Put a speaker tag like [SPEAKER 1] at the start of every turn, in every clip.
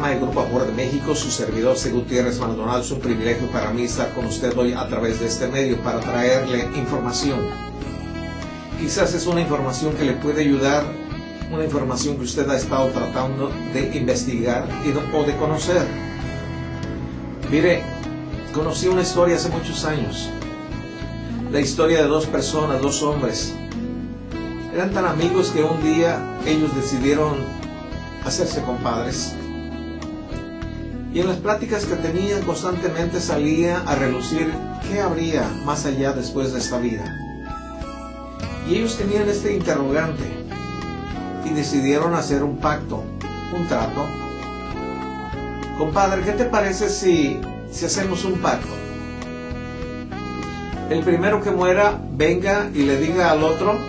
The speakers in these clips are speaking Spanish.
[SPEAKER 1] El Grupo Amor de México, su servidor C. Gutiérrez Maldonado. Es un privilegio para mí estar con usted hoy a través de este medio para traerle información. Quizás es una información que le puede ayudar, una información que usted ha estado tratando de investigar o de conocer. Mire, conocí una historia hace muchos años, la historia de dos personas, dos hombres. Eran tan amigos que un día ellos decidieron hacerse compadres. Y en las pláticas que tenían constantemente salía a relucir qué habría más allá después de esta vida. Y ellos tenían este interrogante y decidieron hacer un pacto, un trato. Compadre, ¿qué te parece si hacemos un pacto? El primero que muera venga y le diga al otro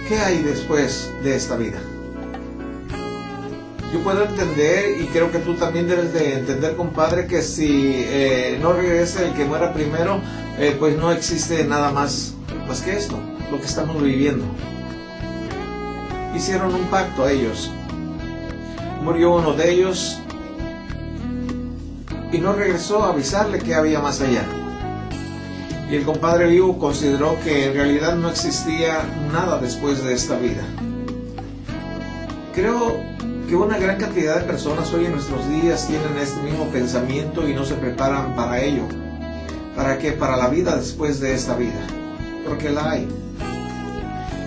[SPEAKER 1] ¿qué hay después de esta vida? Yo puedo entender, y creo que tú también debes de entender, compadre, que si no regresa el que muera primero, pues no existe nada más que esto, lo que estamos viviendo. Hicieron un pacto ellos. Murió uno de ellos y no regresó a avisarle que había más allá. Y el compadre vivo consideró que en realidad no existía nada después de esta vida. Creo que una gran cantidad de personas hoy en nuestros días tienen este mismo pensamiento y no se preparan para ello. ¿Para qué? Para la vida después de esta vida. Porque la hay.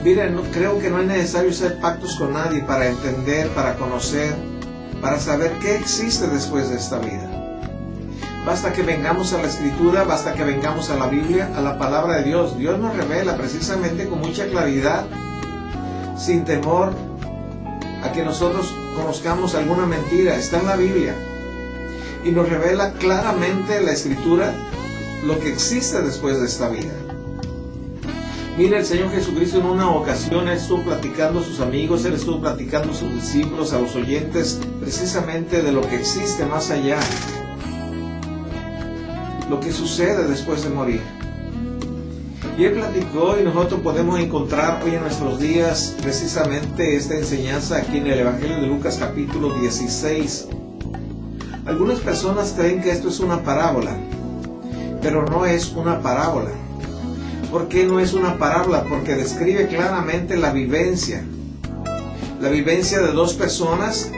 [SPEAKER 1] Miren, creo que no es necesario hacer pactos con nadie para entender, para conocer, para saber qué existe después de esta vida. Basta que vengamos a la Escritura, basta que vengamos a la Biblia, a la palabra de Dios. Dios nos revela precisamente con mucha claridad, sin temor a que nosotros conozcamos alguna mentira. Está en la Biblia y nos revela claramente la Escritura lo que existe después de esta vida. Mira, el Señor Jesucristo en una ocasión Él estuvo platicando a sus amigos, Él estuvo platicando a sus discípulos, a los oyentes, precisamente de lo que existe más allá, lo que sucede después de morir. Y Él platicó, y nosotros podemos encontrar hoy en nuestros días precisamente esta enseñanza aquí en el Evangelio de Lucas capítulo 16. Algunas personas creen que esto es una parábola, pero no es una parábola. ¿Por qué no es una parábola? Porque describe claramente la vivencia de dos personas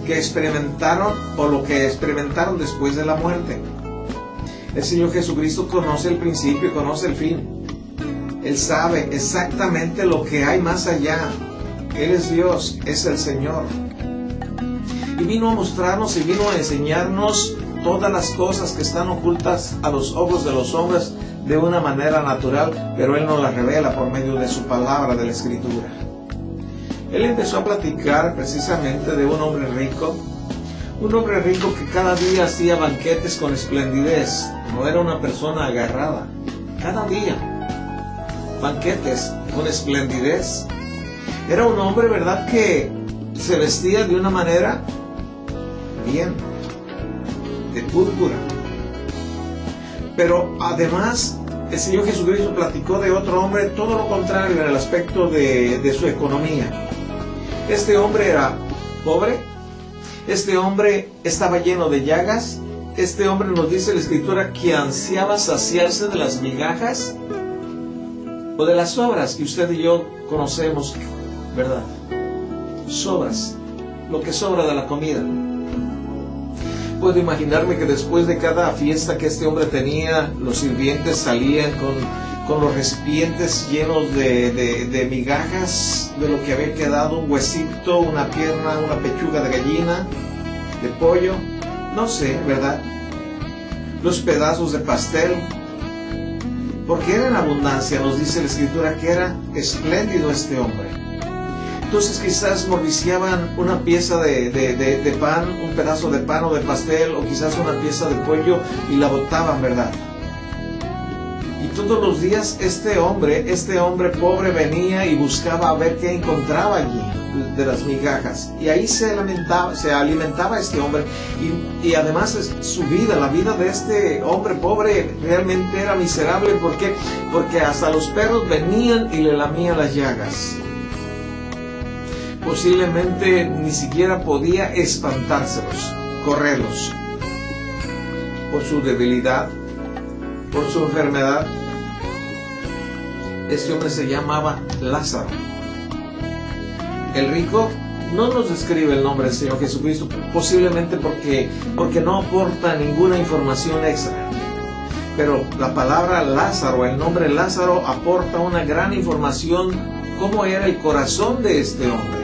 [SPEAKER 1] que experimentaron o lo que experimentaron después de la muerte. El Señor Jesucristo conoce el principio y conoce el fin. Él sabe exactamente lo que hay más allá. Él es Dios, es el Señor. Y vino a mostrarnos y vino a enseñarnos todas las cosas que están ocultas a los ojos de los hombres de una manera natural, pero Él nos las revela por medio de su palabra, de la Escritura. Él empezó a platicar precisamente de un hombre rico que cada día hacía banquetes con esplendidez. No era una persona agarrada. Cada día, banquetes con esplendidez. Era un hombre, ¿verdad?, que se vestía de una manera bien, de púrpura. Pero además, el Señor Jesucristo platicó de otro hombre, todo lo contrario en el aspecto de su economía. Este hombre era pobre. Este hombre estaba lleno de llagas. Este hombre, nos dice la Escritura, que ansiaba saciarse de las migajas o de las sobras que usted y yo conocemos, ¿verdad? Sobras, lo que sobra de la comida. Puedo imaginarme que después de cada fiesta que este hombre tenía, los sirvientes salían con los recipientes llenos de migajas, de lo que había quedado, un huesito, una pierna, una pechuga de gallina, de pollo, no sé, ¿verdad? Los pedazos de pastel, porque era en abundancia. Nos dice la Escritura que era espléndido este hombre. Entonces quizás mordiciaban una pieza de pan, un pedazo de pan o de pastel, o quizás una pieza de pollo, y la botaban, ¿verdad? Y todos los días este hombre pobre venía y buscaba a ver qué encontraba allí de las migajas. Y ahí se alimentaba este hombre. Y además su vida, la vida de este hombre pobre realmente era miserable. ¿Por qué? Porque hasta los perros venían y le lamían las llagas. Posiblemente ni siquiera podía espantárselos, correrlos, por su debilidad, por su enfermedad. Este hombre se llamaba Lázaro. El rico no nos describe el nombre del Señor Jesucristo, posiblemente porque no aporta ninguna información extra. Pero la palabra Lázaro, el nombre Lázaro, aporta una gran información, cómo era el corazón de este hombre.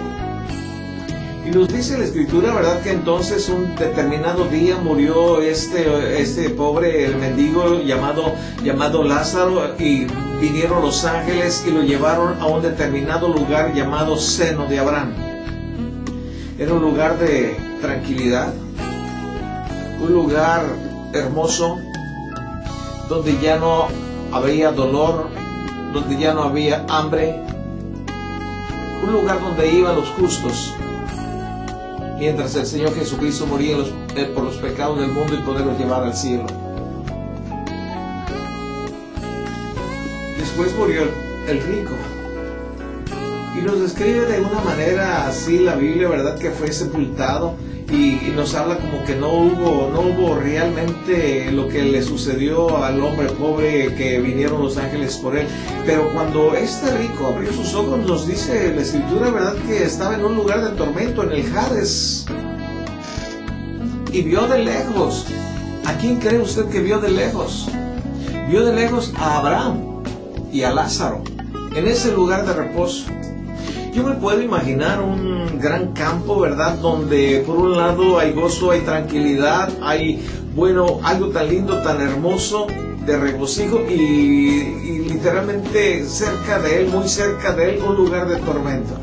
[SPEAKER 1] Y nos dice la Escritura, ¿verdad?, que entonces un determinado día murió este pobre, el mendigo llamado Lázaro, y vinieron los ángeles y lo llevaron a un determinado lugar llamado Seno de Abraham. Era un lugar de tranquilidad, un lugar hermoso, donde ya no había dolor, donde ya no había hambre, un lugar donde iban los justos, mientras el Señor Jesucristo moría por los pecados del mundo y poderlos llevar al cielo. Después murió el rico. Y nos describe de una manera así la Biblia, ¿verdad?, que fue sepultado. Y nos habla como que no hubo realmente lo que le sucedió al hombre pobre, que vinieron los ángeles por él. Pero cuando este rico abrió sus ojos, nos dice la Escritura, ¿verdad?, que estaba en un lugar de tormento, en el Hades. Y vio de lejos. ¿A quién cree usted que vio de lejos? Vio de lejos a Abraham y a Lázaro en ese lugar de reposo. Yo me puedo imaginar un gran campo, ¿verdad?, donde por un lado hay gozo, hay tranquilidad, hay, algo tan lindo, tan hermoso, de regocijo, y literalmente cerca de él, muy cerca de él, un lugar de tormento.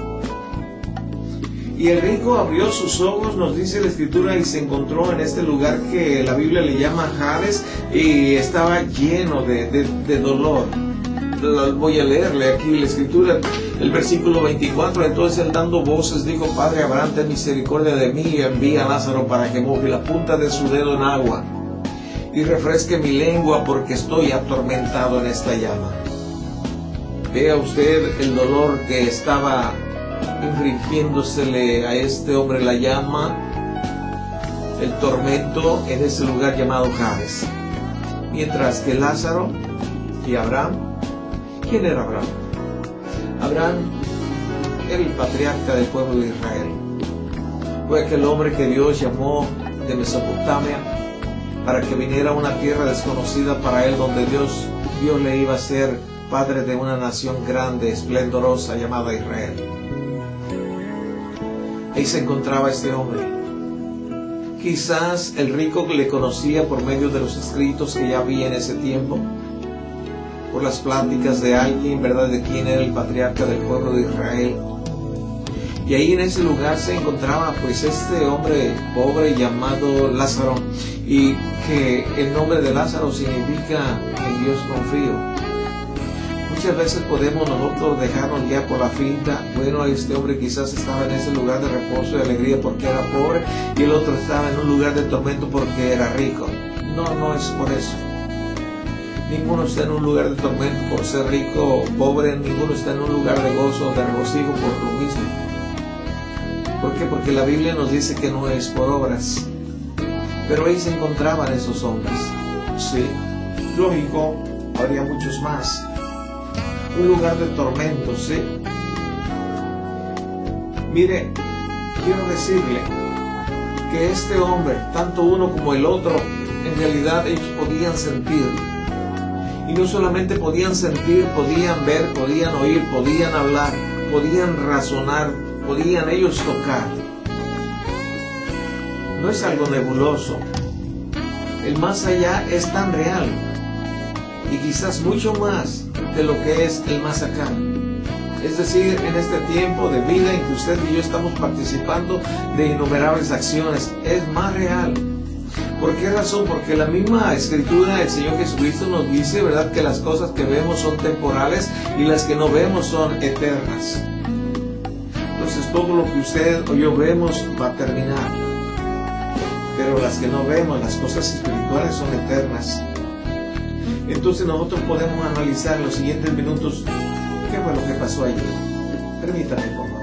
[SPEAKER 1] Y el rico abrió sus ojos, nos dice la Escritura, y se encontró en este lugar que la Biblia le llama Hades, y estaba lleno de dolor. Voy a leerle aquí la Escritura, el versículo 24. Entonces él, dando voces, dijo: Padre Abraham, ten misericordia de mí y envía a Lázaro para que moje la punta de su dedo en agua y refresque mi lengua, porque estoy atormentado en esta llama. Vea usted el dolor que estaba infringiéndosele a este hombre, la llama, el tormento en ese lugar llamado Hades. Mientras que Lázaro y Abraham, ¿quién era Abraham? Abraham era el patriarca del pueblo de Israel. Fue aquel hombre que Dios llamó de Mesopotamia para que viniera a una tierra desconocida para él, donde Dios le iba a ser padre de una nación grande, esplendorosa, llamada Israel. Ahí se encontraba este hombre. Quizás el rico le conocía por medio de los escritos que ya había en ese tiempo, por las pláticas de alguien, ¿verdad?, de quién era el patriarca del pueblo de Israel. Y ahí en ese lugar se encontraba pues este hombre pobre llamado Lázaro, y que el nombre de Lázaro significa en Dios confío. Muchas veces podemos nosotros dejarnos guiar por la finta. Bueno, este hombre quizás estaba en ese lugar de reposo y alegría porque era pobre, y el otro estaba en un lugar de tormento porque era rico. No es por eso. Ninguno está en un lugar de tormento por ser rico o pobre, ninguno está en un lugar de gozo o de regocijo por lo mismo. ¿Por qué? Porque la Biblia nos dice que no es por obras. Pero ahí se encontraban esos hombres. Sí, lógico, habría muchos más. Un lugar de tormento, ¿sí? Mire, quiero decirle que este hombre, tanto uno como el otro, en realidad ellos podían sentir. Y no solamente podían sentir, podían ver, podían oír, podían hablar, podían razonar, podían ellos tocar. No es algo nebuloso. El más allá es tan real, y quizás mucho más de lo que es el más acá. Es decir, en este tiempo de vida en que usted y yo estamos participando de innumerables acciones, es más real. ¿Por qué razón? Porque la misma escritura del Señor Jesucristo nos dice, ¿verdad?, que las cosas que vemos son temporales y las que no vemos son eternas. Entonces todo lo que usted o yo vemos va a terminar, pero las que no vemos, las cosas espirituales, son eternas. Entonces nosotros podemos analizar en los siguientes minutos qué fue lo que pasó ayer. Permítanme, por favor.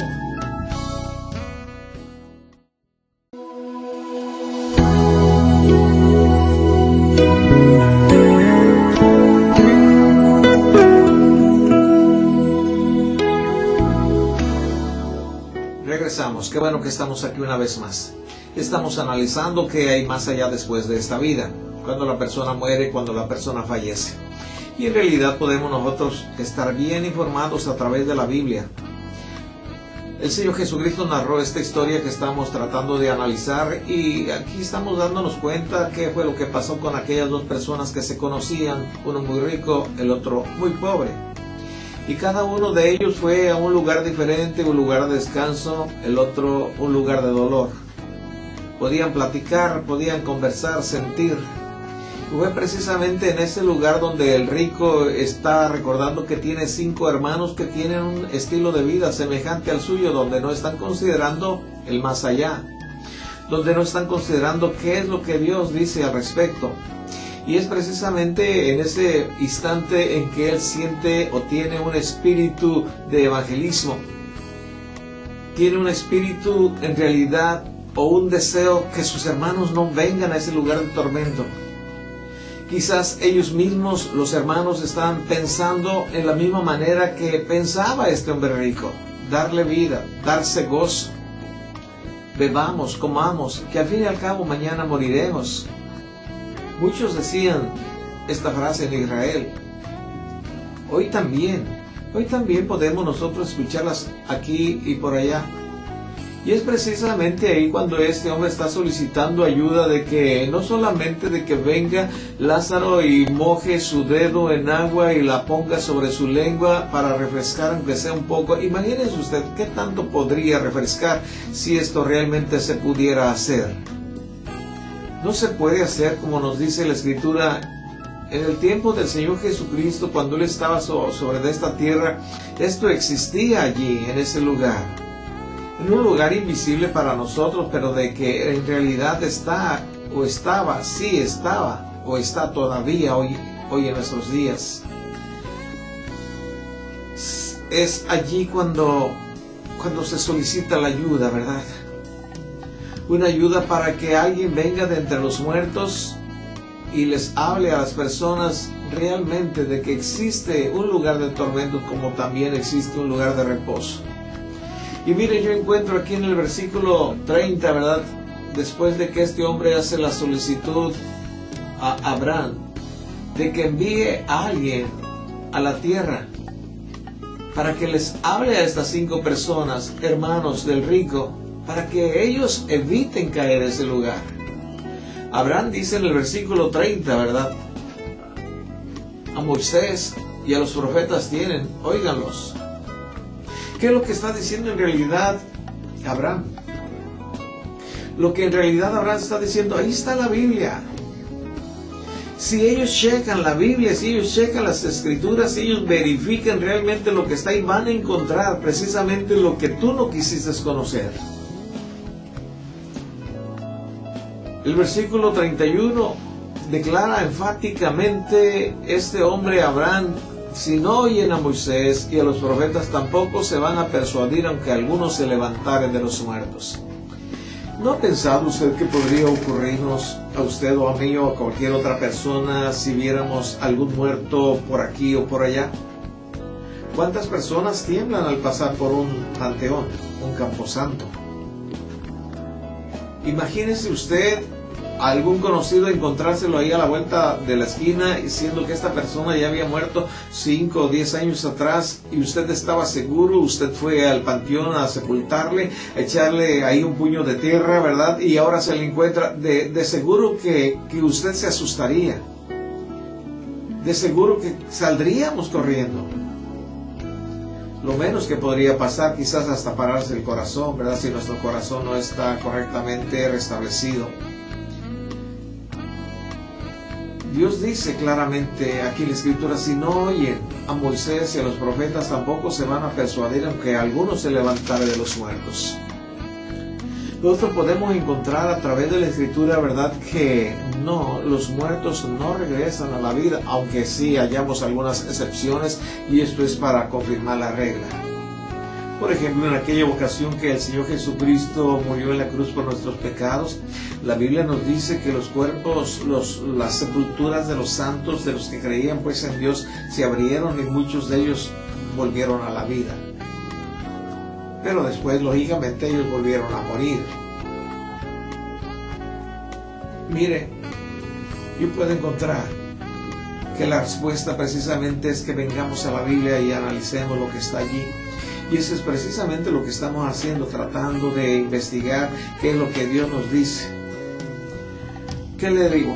[SPEAKER 1] Regresamos. Qué bueno que estamos aquí una vez más. Estamos analizando qué hay más allá después de esta vida, cuando la persona muere, cuando la persona fallece. Y en realidad podemos nosotros estar bien informados a través de la Biblia. El Señor Jesucristo narró esta historia que estamos tratando de analizar, y aquí estamos dándonos cuenta qué fue lo que pasó con aquellas dos personas que se conocían, uno muy rico, el otro muy pobre. Y cada uno de ellos fue a un lugar diferente, un lugar de descanso, el otro un lugar de dolor. Podían platicar, podían conversar, sentir. Fue precisamente en ese lugar donde el rico está recordando que tiene 5 hermanos que tienen un estilo de vida semejante al suyo, donde no están considerando el más allá, donde no están considerando qué es lo que Dios dice al respecto. Y es precisamente en ese instante en que él siente o tiene un espíritu de evangelismo, tiene un espíritu en realidad o un deseo que sus hermanos no vengan a ese lugar de tormento. Quizás ellos mismos, los hermanos, están pensando en la misma manera que pensaba este hombre rico: darle vida, darse gozo. Bebamos, comamos, que al fin y al cabo mañana moriremos. Muchos decían esta frase en Israel. Hoy también podemos nosotros escucharlas aquí y por allá. Y es precisamente ahí cuando este hombre está solicitando ayuda, de que no solamente de que venga Lázaro y moje su dedo en agua y la ponga sobre su lengua para refrescar aunque sea un poco. Imagínense usted qué tanto podría refrescar si esto realmente se pudiera hacer. No se puede hacer como nos dice la Escritura. En el tiempo del Señor Jesucristo, cuando Él estaba sobre esta tierra, esto existía allí, en ese lugar. En un lugar invisible para nosotros, pero de que en realidad está, o estaba, sí estaba, o está todavía hoy en nuestros días. Es allí cuando se solicita la ayuda, ¿verdad? Una ayuda para que alguien venga de entre los muertos y les hable a las personas realmente de que existe un lugar de tormento, como también existe un lugar de reposo. Y mire, yo encuentro aquí en el versículo 30, ¿verdad?, después de que este hombre hace la solicitud a Abraham de que envíe a alguien a la tierra para que les hable a estas 5 personas, hermanos del rico, para que ellos eviten caer en ese lugar. Abraham dice en el versículo 30, ¿verdad?, a Moisés y a los profetas tienen, óiganlos. ¿Qué es lo que está diciendo en realidad Abraham? Lo que en realidad Abraham está diciendo, ahí está la Biblia. Si ellos checan la Biblia, si ellos checan las Escrituras, si ellos verifican realmente lo que está ahí, van a encontrar precisamente lo que tú no quisiste conocer. El versículo 31 declara enfáticamente este hombre Abraham: si no oyen a Moisés y a los profetas, tampoco se van a persuadir, aunque algunos se levantaren de los muertos. ¿No ha pensado usted que podría ocurrirnos a usted o a mí o a cualquier otra persona si viéramos algún muerto por aquí o por allá? ¿Cuántas personas tiemblan al pasar por un panteón, un camposanto? Imagínese usted a algún conocido encontrárselo ahí a la vuelta de la esquina, siendo que esta persona ya había muerto 5 o 10 años atrás, y usted estaba seguro, usted fue al panteón a sepultarle, a echarle ahí un puño de tierra, ¿verdad? Y ahora se le encuentra. De seguro que usted se asustaría. De seguro que saldríamos corriendo. Lo menos que podría pasar, quizás hasta pararse el corazón, ¿verdad?, si nuestro corazón no está correctamente restablecido. Dios dice claramente aquí en la Escritura, si no oyen a Moisés y a los profetas, tampoco se van a persuadir aunque algunos se levantare de los muertos. Nosotros podemos encontrar a través de la Escritura, ¿verdad?, que no, los muertos no regresan a la vida, aunque sí hallamos algunas excepciones, y esto es para confirmar la regla. Por ejemplo, en aquella ocasión que el Señor Jesucristo murió en la cruz por nuestros pecados, la Biblia nos dice que los cuerpos, las sepulturas de los santos, de los que creían pues en Dios, se abrieron y muchos de ellos volvieron a la vida. Pero después, lógicamente, ellos volvieron a morir. Mire, yo puedo encontrar que la respuesta precisamente es que vengamos a la Biblia y analicemos lo que está allí. Y eso es precisamente lo que estamos haciendo, tratando de investigar qué es lo que Dios nos dice. ¿Qué le digo?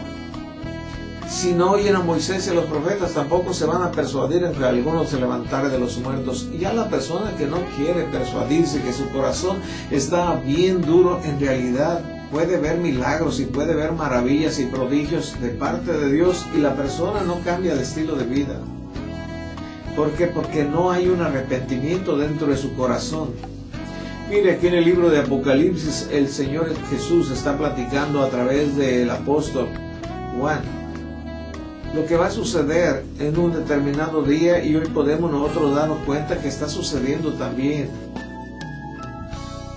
[SPEAKER 1] Si no oyen a Moisés y a los profetas, tampoco se van a persuadir entre algunos se levantare de los muertos. Y ya la persona que no quiere persuadirse, que su corazón está bien duro, en realidad puede ver milagros y puede ver maravillas y prodigios de parte de Dios, y la persona no cambia de estilo de vida. ¿Por qué? Porque no hay un arrepentimiento dentro de su corazón. Mire, aquí en el libro de Apocalipsis, el Señor Jesús está platicando a través del apóstol Juan lo que va a suceder en un determinado día, y hoy podemos nosotros darnos cuenta que está sucediendo también.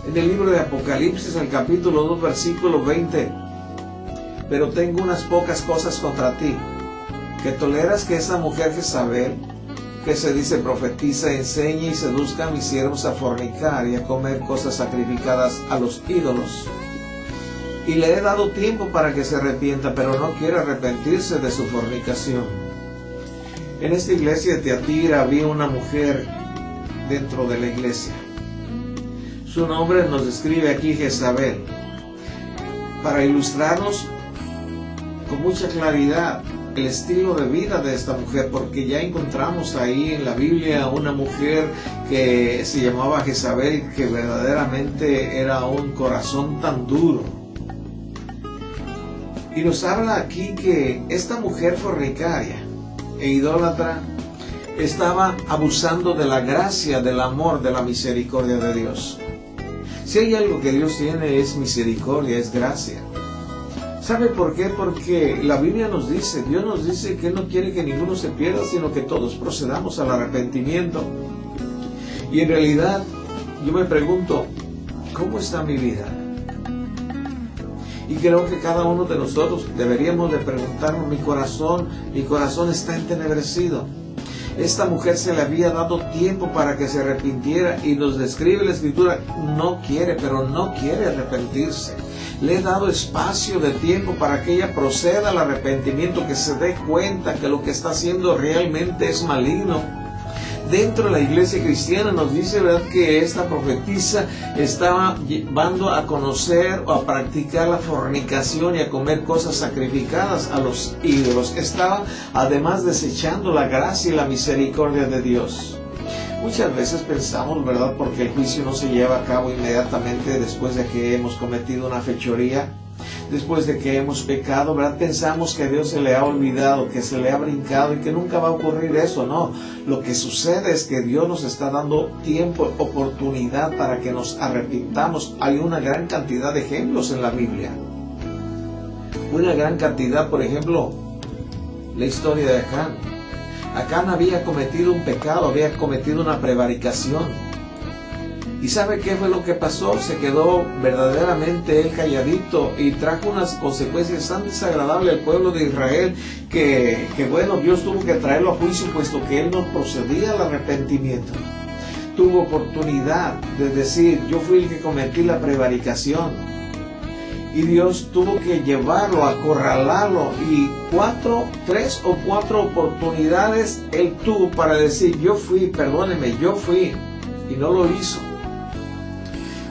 [SPEAKER 1] En el libro de Apocalipsis, el capítulo 2, versículo 20, pero tengo unas pocas cosas contra ti, que toleras que esa mujer Jezabel, que se dice profetiza, enseñe y seduzca a mis siervos a fornicar y a comer cosas sacrificadas a los ídolos. Y le he dado tiempo para que se arrepienta, pero no quiere arrepentirse de su fornicación. En esta iglesia de Tiatira había una mujer dentro de la iglesia. Su nombre nos describe aquí Jezabel, para ilustrarnos con mucha claridad el estilo de vida de esta mujer, porque ya encontramos ahí en la Biblia una mujer que se llamaba Jezabel, que verdaderamente era un corazón tan duro. Y nos habla aquí que esta mujer fornicaria e idólatra estaba abusando de la gracia, del amor, de la misericordia de Dios. Si hay algo que Dios tiene, es misericordia, es gracia. ¿Sabe por qué? Porque la Biblia nos dice, Dios nos dice que Él no quiere que ninguno se pierda, sino que todos procedamos al arrepentimiento. Y en realidad, yo me pregunto, ¿cómo está mi vida? Y creo que cada uno de nosotros deberíamos de preguntarnos, mi corazón está entenebrecido. Esta mujer se le había dado tiempo para que se arrepintiera, y nos describe la Escritura, no quiere, pero no quiere arrepentirse. Le he dado espacio de tiempo para que ella proceda al arrepentimiento, que se dé cuenta que lo que está haciendo realmente es maligno. Dentro de la iglesia cristiana nos dice, ¿verdad?, que esta profetisa estaba llevando a conocer o a practicar la fornicación y a comer cosas sacrificadas a los ídolos. Estaba además desechando la gracia y la misericordia de Dios. Muchas veces pensamos, ¿verdad?, porque el juicio no se lleva a cabo inmediatamente después de que hemos cometido una fechoría, después de que hemos pecado, ¿verdad? Pensamos que a Dios se le ha olvidado, que se le ha brincado y que nunca va a ocurrir eso. No, lo que sucede es que Dios nos está dando tiempo, oportunidad para que nos arrepintamos. Hay una gran cantidad de ejemplos en la Biblia. Una gran cantidad, por ejemplo, la historia de Acán. Acán había cometido un pecado, había cometido una prevaricación. ¿Y sabe qué fue lo que pasó? Se quedó verdaderamente él calladito, y trajo unas consecuencias tan desagradables al pueblo de Israel que bueno, Dios tuvo que traerlo a juicio, puesto que él no procedía al arrepentimiento. Tuvo oportunidad de decir, yo fui el que cometí la prevaricación, y Dios tuvo que llevarlo, acorralarlo, y 3 o 4 oportunidades él tuvo para decir, yo fui, perdóneme, yo fui, y no lo hizo.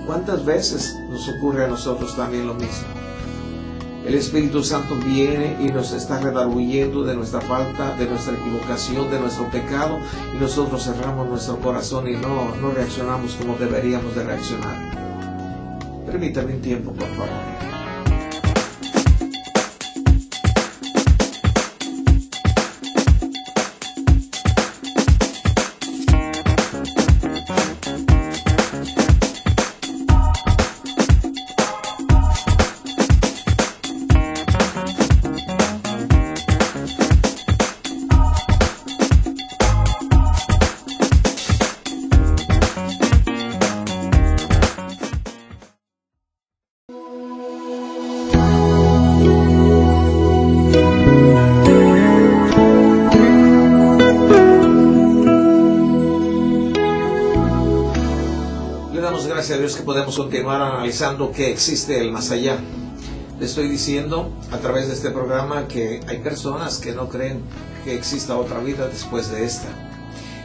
[SPEAKER 1] ¿Cuántas veces nos ocurre a nosotros también lo mismo? El Espíritu Santo viene y nos está redarguyendo de nuestra falta, de nuestra equivocación, de nuestro pecado, y nosotros cerramos nuestro corazón y no reaccionamos como deberíamos de reaccionar. Permítame un tiempo, por favor. gracias a Dios que podemos continuar analizando que existe el más allá. Le estoy diciendo a través de este programa que hay personas que no creen que exista otra vida después de esta.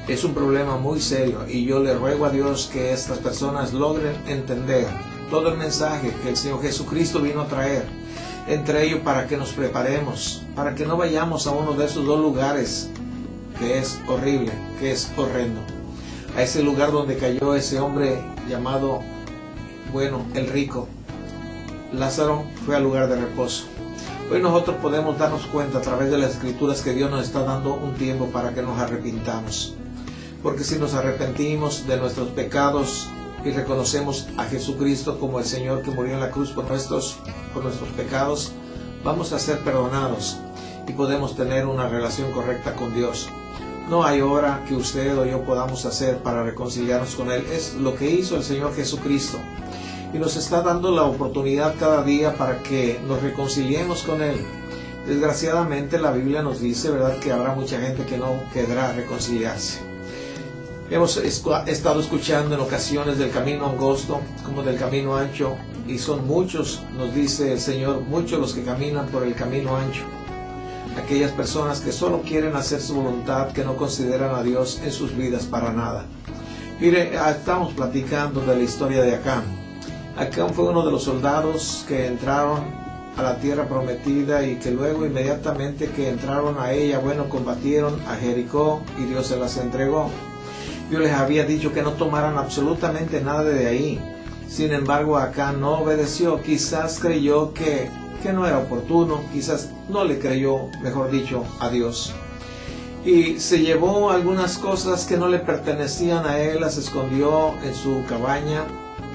[SPEAKER 1] Es un problema muy serio y yo le ruego a Dios que estas personas logren entender todo el mensaje que el Señor Jesucristo vino a traer. Entre ellos, para que nos preparemos, para que no vayamos a uno de esos dos lugares que es horrible, que es horrendo. A ese lugar donde cayó ese hombre llamado, el rico. Lázaro fue al lugar de reposo. Hoy nosotros podemos darnos cuenta a través de las Escrituras que Dios nos está dando un tiempo para que nos arrepintamos. Porque si nos arrepentimos de nuestros pecados y reconocemos a Jesucristo como el Señor que murió en la cruz por nuestros pecados, vamos a ser perdonados y podemos tener una relación correcta con Dios. No hay obra que usted o yo podamos hacer para reconciliarnos con Él. Es lo que hizo el Señor Jesucristo. Y nos está dando la oportunidad cada día para que nos reconciliemos con Él. Desgraciadamente la Biblia nos dice, ¿verdad?, que habrá mucha gente que no querrá reconciliarse. Hemos estado escuchando en ocasiones del camino angosto como del camino ancho. Y son muchos, nos dice el Señor, muchos los que caminan por el camino ancho. Aquellas personas que solo quieren hacer su voluntad, que no consideran a Dios en sus vidas para nada. Mire, estamos platicando de la historia de Acán. Acán fue uno de los soldados que entraron a la tierra prometida y que luego inmediatamente que entraron a ella, combatieron a Jericó y Dios se las entregó. Dios les había dicho que no tomaran absolutamente nada de ahí. Sin embargo, Acán no obedeció. Quizás creyó que no era oportuno, quizás no le creyó, mejor dicho, a Dios. Y se llevó algunas cosas que no le pertenecían a él, las escondió en su cabaña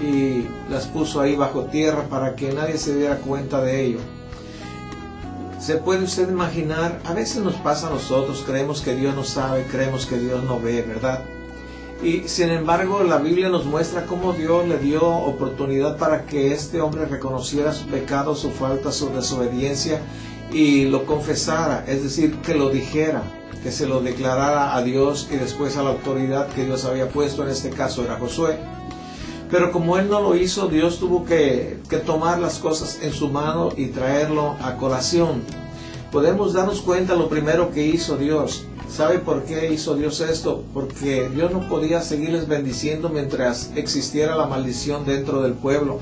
[SPEAKER 1] y las puso ahí bajo tierra para que nadie se diera cuenta de ello. ¿Se puede usted imaginar? A veces nos pasa a nosotros, creemos que Dios no sabe, creemos que Dios no ve, ¿verdad? Y sin embargo la Biblia nos muestra cómo Dios le dio oportunidad para que este hombre reconociera su pecado, su falta, su desobediencia y lo confesara, es decir, que lo dijera, que se lo declarara a Dios y después a la autoridad que Dios había puesto, en este caso era Josué. Pero como él no lo hizo, Dios tuvo que tomar las cosas en su mano y traerlo a colación. Podemos darnos cuenta lo primero que hizo Dios. ¿Sabe por qué hizo Dios esto? Porque Dios no podía seguirles bendiciendo mientras existiera la maldición dentro del pueblo.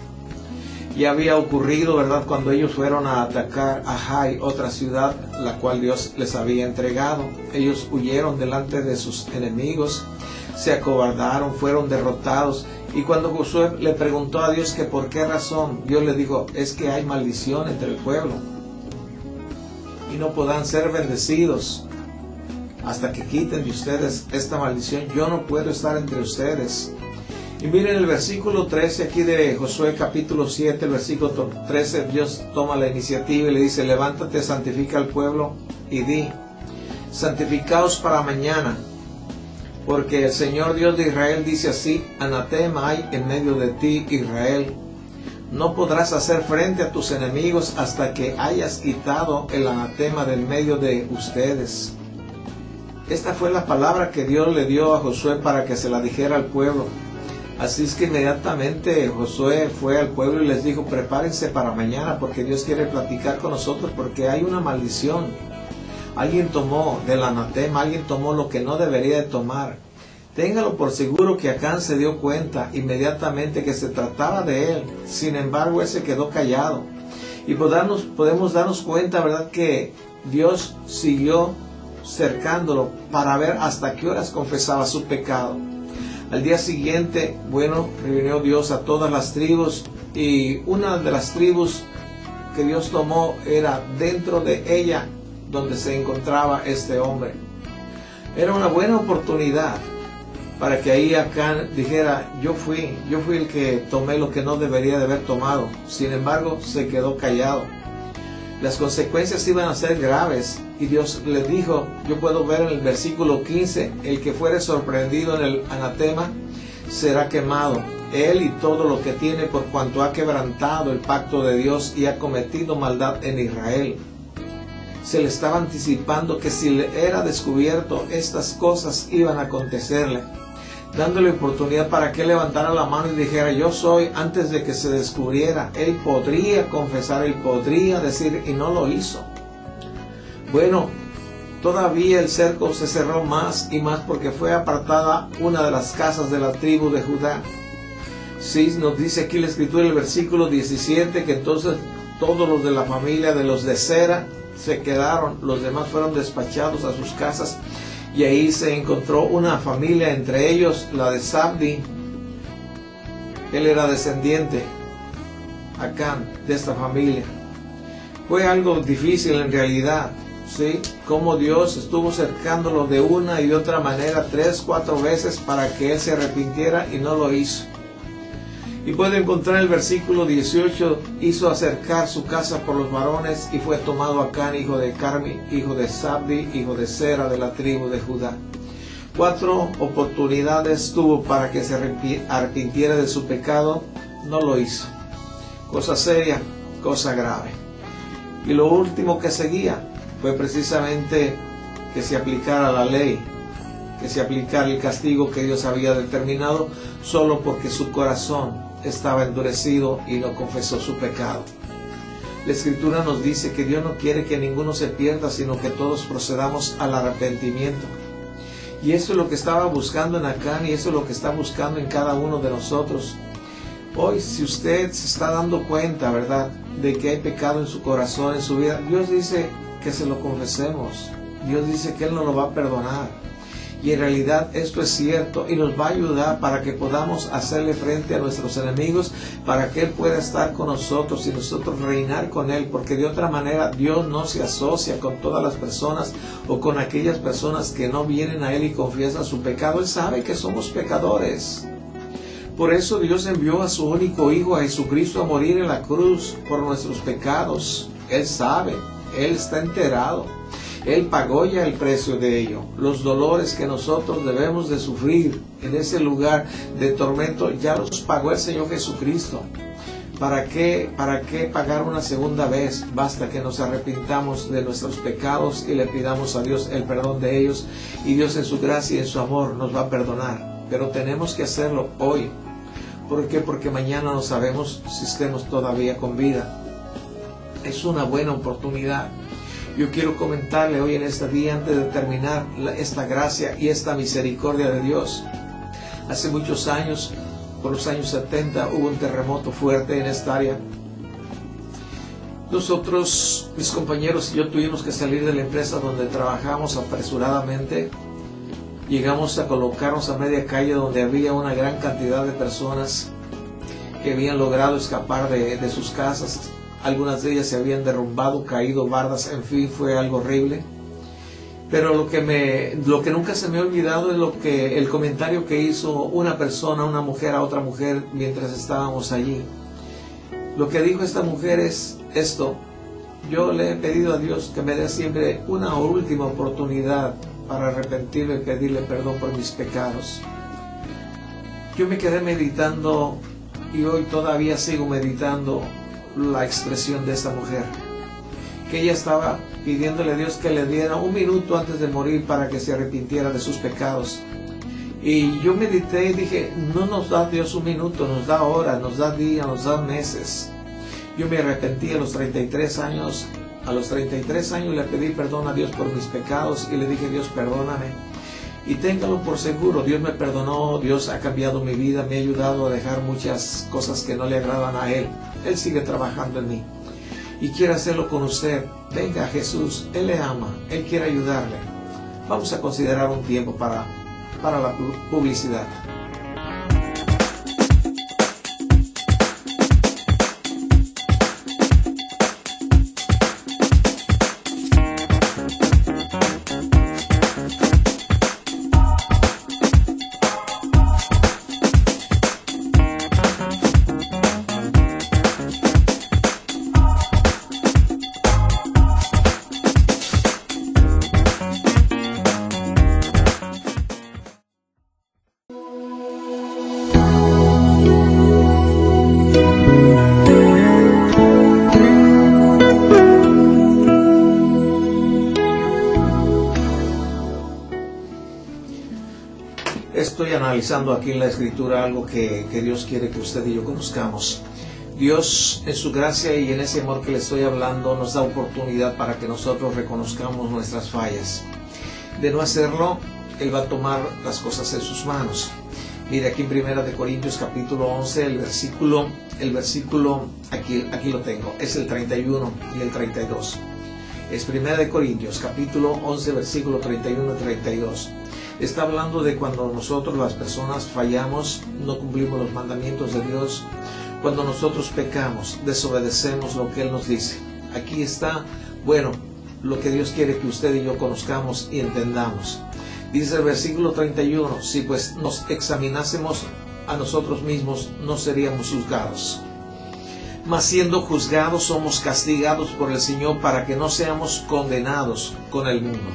[SPEAKER 1] Ya había ocurrido, ¿verdad?, cuando ellos fueron a atacar a Jai, otra ciudad, la cual Dios les había entregado. Ellos huyeron delante de sus enemigos, se acobardaron, fueron derrotados. Y cuando Josué le preguntó a Dios que por qué razón, Dios le dijo, es que hay maldición entre el pueblo y no podrán ser bendecidos hasta que quiten de ustedes esta maldición. Yo no puedo estar entre ustedes. Y miren el versículo 13 aquí de Josué capítulo 7, el versículo 13, Dios toma la iniciativa y le dice, levántate, santifica al pueblo y di, santificaos para mañana, porque el Señor Dios de Israel dice así, anatema hay en medio de ti, Israel. No podrás hacer frente a tus enemigos hasta que hayas quitado el anatema del medio de ustedes. Esta fue la palabra que Dios le dio a Josué para que se la dijera al pueblo. Así es que inmediatamente Josué fue al pueblo y les dijo, prepárense para mañana porque Dios quiere platicar con nosotros porque hay una maldición. Alguien tomó del anatema, alguien tomó lo que no debería de tomar. Téngalo por seguro que Acán se dio cuenta inmediatamente que se trataba de él. Sin embargo, él se quedó callado. Y podemos darnos cuenta, ¿verdad?, que Dios siguió cercándolo para ver hasta qué horas confesaba su pecado. Al día siguiente, reunió Dios a todas las tribus y una de las tribus que Dios tomó era dentro de ella donde se encontraba este hombre. Era una buena oportunidad para que ahí Acán dijera, yo fui el que tomé lo que no debería de haber tomado. Sin embargo, se quedó callado. Las consecuencias iban a ser graves y Dios le dijo, yo puedo ver en el versículo 15, el que fuere sorprendido en el anatema será quemado, él y todo lo que tiene, por cuanto ha quebrantado el pacto de Dios y ha cometido maldad en Israel. Se le estaba anticipando que si le era descubierto, estas cosas iban a acontecerle. dándole oportunidad para que levantara la mano y dijera, yo soy, antes de que se descubriera. Él podría confesar, él podría decir, y no lo hizo. Bueno, todavía el cerco se cerró más y más porque fue apartada una de las casas de la tribu de Judá. Sí, nos dice aquí la escritura, el versículo 17, que entonces todos los de la familia de los de Zera se quedaron, los demás fueron despachados a sus casas, y ahí se encontró una familia, entre ellos la de Zabdi. Él era descendiente, Acán, de esta familia. Fue algo difícil en realidad, ¿sí? Como Dios estuvo cercándolo de una y de otra manera 3, 4 veces para que él se arrepintiera y no lo hizo. Y puede encontrar el versículo 18, hizo acercar su casa por los varones y fue tomado Acán, hijo de Carmi, hijo de Zabdi, hijo de Zera, de la tribu de Judá. 4 oportunidades tuvo para que se arrepintiera de su pecado, no lo hizo. Cosa seria, cosa grave. Y lo último que seguía fue precisamente que se aplicara la ley, que se aplicara el castigo que Dios había determinado, solo porque su corazón estaba endurecido y no confesó su pecado. La Escritura nos dice que Dios no quiere que ninguno se pierda, sino que todos procedamos al arrepentimiento. Y eso es lo que estaba buscando en Acán, y eso es lo que está buscando en cada uno de nosotros. Hoy, si usted se está dando cuenta, ¿verdad?, de que hay pecado en su corazón, en su vida, Dios dice que se lo confesemos. Dios dice que Él nos lo va a perdonar. Y en realidad esto es cierto y nos va a ayudar para que podamos hacerle frente a nuestros enemigos, para que Él pueda estar con nosotros y nosotros reinar con Él, porque de otra manera Dios no se asocia con todas las personas o con aquellas personas que no vienen a Él y confiesan su pecado. Él sabe que somos pecadores. Por eso Dios envió a su único Hijo, a Jesucristo, a morir en la cruz por nuestros pecados. Él sabe, Él está enterado. Él pagó ya el precio de ello. Los dolores que nosotros debemos de sufrir en ese lugar de tormento, ya los pagó el Señor Jesucristo. ¿Para qué pagar una segunda vez? Basta que nos arrepintamos de nuestros pecados y le pidamos a Dios el perdón de ellos, y Dios en su gracia y en su amor nos va a perdonar. Pero tenemos que hacerlo hoy. ¿Por qué? Porque mañana no sabemos si estemos todavía con vida. Es una buena oportunidad. Yo quiero comentarle hoy en este día, antes de terminar, esta gracia y esta misericordia de Dios. Hace muchos años, por los años 70, hubo un terremoto fuerte en esta área. Nosotros, mis compañeros y yo, tuvimos que salir de la empresa donde trabajamos apresuradamente. Llegamos a colocarnos a media calle donde había una gran cantidad de personas que habían logrado escapar de sus casas. Algunas de ellas se habían derrumbado, caído, bardas, en fin, fue algo horrible. Pero lo que nunca se me ha olvidado es el comentario que hizo una persona, una mujer a otra mujer mientras estábamos allí. Lo que dijo esta mujer es esto: yo le he pedido a Dios que me dé siempre una última oportunidad para arrepentirme y pedirle perdón por mis pecados. Yo me quedé meditando y hoy todavía sigo meditando la expresión de esta mujer, que ella estaba pidiéndole a Dios que le diera un minuto antes de morir para que se arrepintiera de sus pecados. Y yo medité y dije, no nos da Dios un minuto, nos da horas, nos da días, nos da meses. Yo me arrepentí a los 33 años. A los 33 años le pedí perdón a Dios por mis pecados y le dije, Dios, perdóname. Y téngalo por seguro, Dios me perdonó, Dios ha cambiado mi vida, me ha ayudado a dejar muchas cosas que no le agradan a Él. Él sigue trabajando en mí y quiere hacerlo con usted. Venga a Jesús, Él le ama, Él quiere ayudarle. Vamos a considerar un tiempo para la publicidad. Estoy analizando aquí en la Escritura algo que Dios quiere que usted y yo conozcamos. Dios, en su gracia y en ese amor que le estoy hablando, nos da oportunidad para que nosotros reconozcamos nuestras fallas. De no hacerlo, Él va a tomar las cosas en sus manos. Mire, aquí en 1 Corintios capítulo 11, el versículo aquí lo tengo, es el 31 y el 32. Es 1 Corintios capítulo 11, versículo 31 y 32. Está hablando de cuando nosotros, las personas, fallamos, no cumplimos los mandamientos de Dios, cuando nosotros pecamos, desobedecemos lo que Él nos dice. Aquí está, lo que Dios quiere que usted y yo conozcamos y entendamos. Dice el versículo 31, si pues nos examinásemos a nosotros mismos, no seríamos juzgados. Mas siendo juzgados, somos castigados por el Señor para que no seamos condenados con el mundo.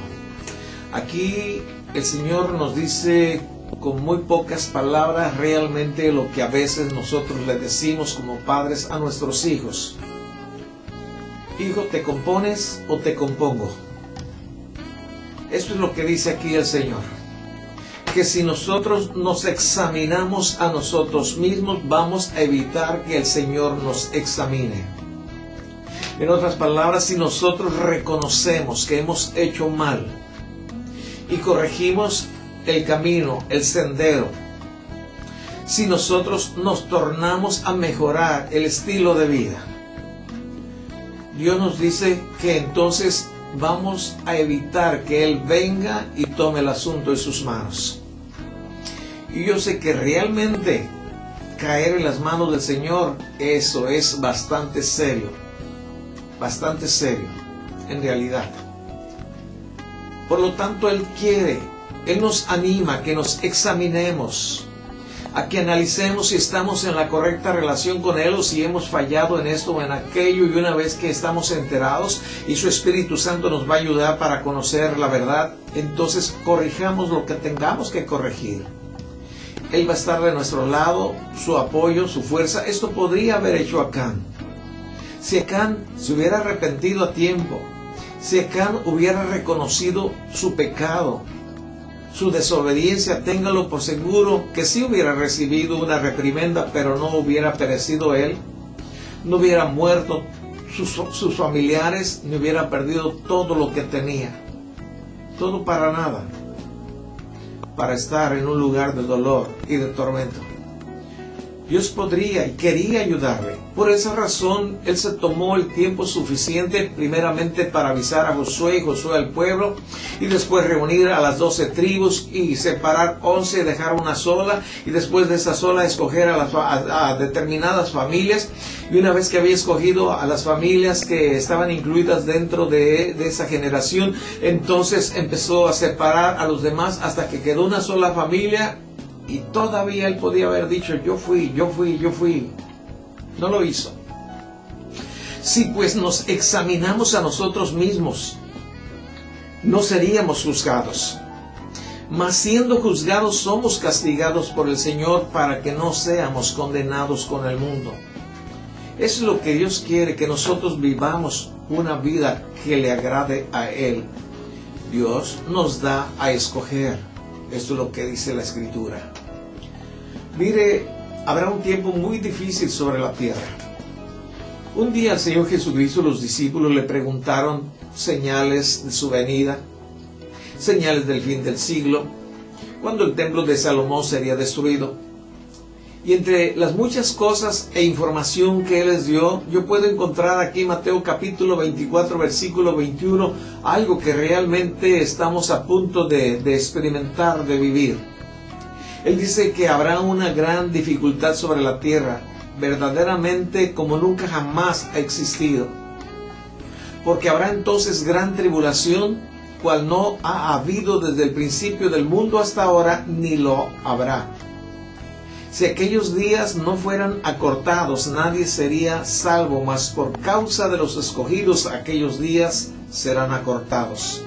[SPEAKER 1] Aquí el Señor nos dice con muy pocas palabras realmente lo que a veces nosotros le decimos como padres a nuestros hijos. Hijo, ¿te compones o te compongo? Esto es lo que dice aquí el Señor. Que si nosotros nos examinamos a nosotros mismos, vamos a evitar que el Señor nos examine. En otras palabras, si nosotros reconocemos que hemos hecho mal y corregimos el camino, el sendero, si nosotros nos tornamos a mejorar el estilo de vida, Dios nos dice que entonces vamos a evitar que Él venga y tome el asunto en sus manos. Y yo sé que realmente caer en las manos del Señor, eso es bastante serio en realidad. Por lo tanto, Él nos anima a que nos examinemos, a que analicemos si estamos en la correcta relación con Él o si hemos fallado en esto o en aquello, y una vez que estamos enterados y su Espíritu Santo nos va a ayudar para conocer la verdad, entonces corrijamos lo que tengamos que corregir. Él va a estar de nuestro lado, su apoyo, su fuerza. Esto podría haber hecho Acán. Si Acán se hubiera arrepentido a tiempo, si Acán hubiera reconocido su pecado, su desobediencia, téngalo por seguro que sí hubiera recibido una reprimenda, pero no hubiera perecido él, no hubiera muerto sus familiares, ni hubiera perdido todo lo que tenía. Todo para nada, para estar en un lugar de dolor y de tormento. Dios podría y quería ayudarle. Por esa razón, Él se tomó el tiempo suficiente primeramente para avisar a Josué y Josué al pueblo, y después reunir a las 12 tribus y separar 11 y dejar una sola, y después de esa sola escoger a determinadas familias. Y una vez que había escogido a las familias que estaban incluidas dentro de esa generación, entonces empezó a separar a los demás hasta que quedó una sola familia. Y todavía Él podía haber dicho, yo fui. No lo hizo. Si pues nos examinamos a nosotros mismos, no seríamos juzgados. Mas siendo juzgados, somos castigados por el Señor para que no seamos condenados con el mundo. Eso es lo que Dios quiere, que nosotros vivamos una vida que le agrade a Él. Dios nos da a escoger. Esto es lo que dice la Escritura. Mire, habrá un tiempo muy difícil sobre la tierra. Un día al Señor Jesucristo, los discípulos le preguntaron señales de su venida, señales del fin del siglo, cuando el templo de Salomón sería destruido. Y entre las muchas cosas e información que Él les dio, yo puedo encontrar aquí en Mateo capítulo 24, versículo 21, algo que realmente estamos a punto de experimentar, de vivir. Él dice que habrá una gran dificultad sobre la tierra, verdaderamente como nunca jamás ha existido. Porque habrá entonces gran tribulación, cual no ha habido desde el principio del mundo hasta ahora, ni lo habrá. Si aquellos días no fueran acortados, nadie sería salvo, mas por causa de los escogidos, aquellos días serán acortados.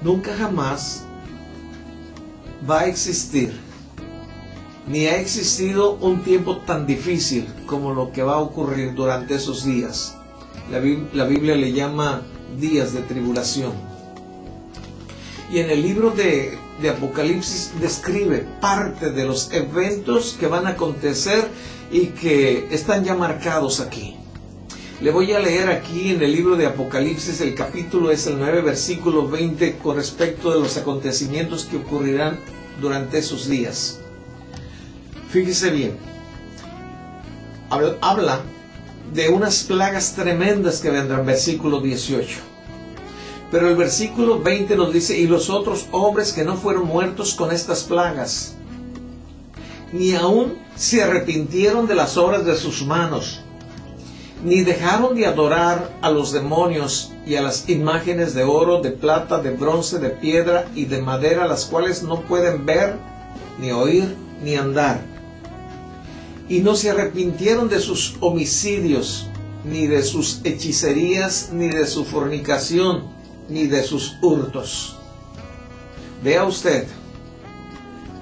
[SPEAKER 1] Nunca jamás va a existir, ni ha existido un tiempo tan difícil como lo que va a ocurrir durante esos días. La Biblia le llama días de tribulación. Y en el libro de de Apocalipsis describe parte de los eventos que van a acontecer y que están ya marcados aquí. Le voy a leer aquí en el libro de Apocalipsis, el capítulo es el 9, versículo 20, con respecto de los acontecimientos que ocurrirán durante esos días. Fíjese bien, habla de unas plagas tremendas que vendrán, versículo 18. Pero el versículo 20 nos dice: y los otros hombres que no fueron muertos con estas plagas, ni aún se arrepintieron de las obras de sus manos, ni dejaron de adorar a los demonios y a las imágenes de oro, de plata, de bronce, de piedra y de madera, las cuales no pueden ver, ni oír, ni andar. Y no se arrepintieron de sus homicidios, ni de sus hechicerías, ni de su fornicación, ni de sus hurtos. Vea usted,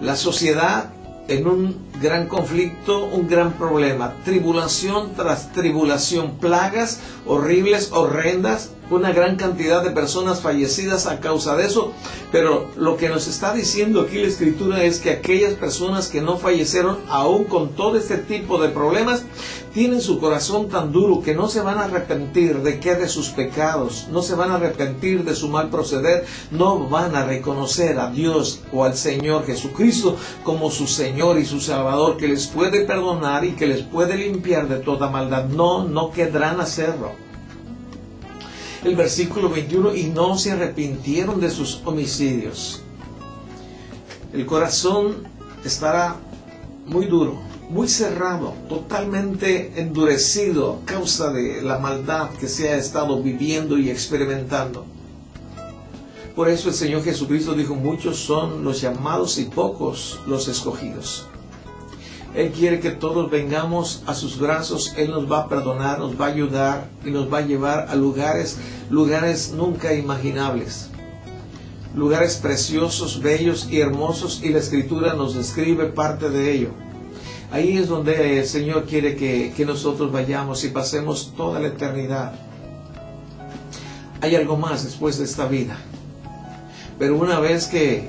[SPEAKER 1] la sociedad en un gran conflicto, un gran problema, tribulación tras tribulación, plagas horribles, horrendas, una gran cantidad de personas fallecidas a causa de eso. Pero lo que nos está diciendo aquí la Escritura es que aquellas personas que no fallecieron, aún con todo este tipo de problemas, tienen su corazón tan duro que no se van a arrepentir de qué, de sus pecados, no se van a arrepentir de su mal proceder, no van a reconocer a Dios o al Señor Jesucristo como su Señor y su Salvador, que les puede perdonar y que les puede limpiar de toda maldad. No querrán hacerlo. El versículo 21, y no se arrepintieron de sus homicidios. El corazón estará muy duro, muy cerrado, totalmente endurecido a causa de la maldad que se ha estado viviendo y experimentando. Por eso el Señor Jesucristo dijo: muchos son los llamados y pocos los escogidos. Él quiere que todos vengamos a sus brazos. Él nos va a perdonar, nos va a ayudar y nos va a llevar a lugares nunca imaginables. Lugares preciosos, bellos y hermosos, y la Escritura nos describe parte de ello. Ahí es donde el Señor quiere que nosotros vayamos y pasemos toda la eternidad. Hay algo más después de esta vida. Pero una vez que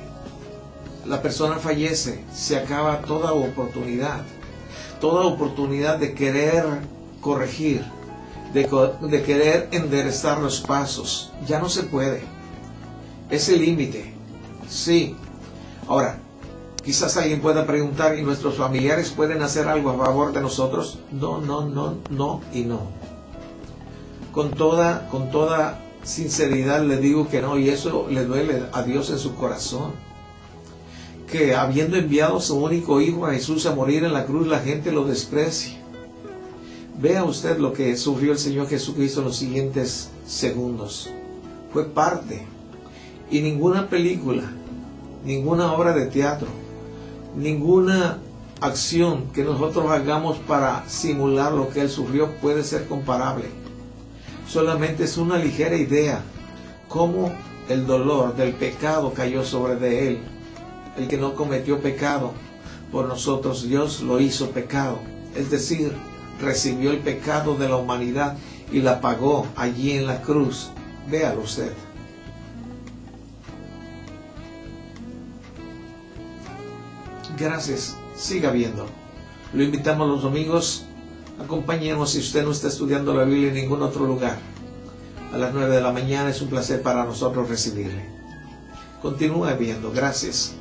[SPEAKER 1] la persona fallece, se acaba toda oportunidad de querer corregir, de querer enderezar los pasos. Ya no se puede. Ese límite, sí. Ahora, quizás alguien pueda preguntar: ¿y nuestros familiares pueden hacer algo a favor de nosotros? No y no. Con toda sinceridad le digo que no, y eso le duele a Dios en su corazón. Que habiendo enviado a su único Hijo, a Jesús, a morir en la cruz, la gente lo desprecie. Vea usted lo que sufrió el Señor Jesucristo en los siguientes segundos. Fue parte. Y ninguna película, ninguna obra de teatro, ninguna acción que nosotros hagamos para simular lo que Él sufrió puede ser comparable. Solamente es una ligera idea cómo el dolor del pecado cayó sobre de Él. El que no cometió pecado, por nosotros Dios lo hizo pecado. Es decir, recibió el pecado de la humanidad y la pagó allí en la cruz. Véalo usted. Gracias. Siga viendo. Lo invitamos los domingos. Acompáñenos si usted no está estudiando la Biblia en ningún otro lugar. A las 9 de la mañana es un placer para nosotros recibirle. Continúe viendo. Gracias.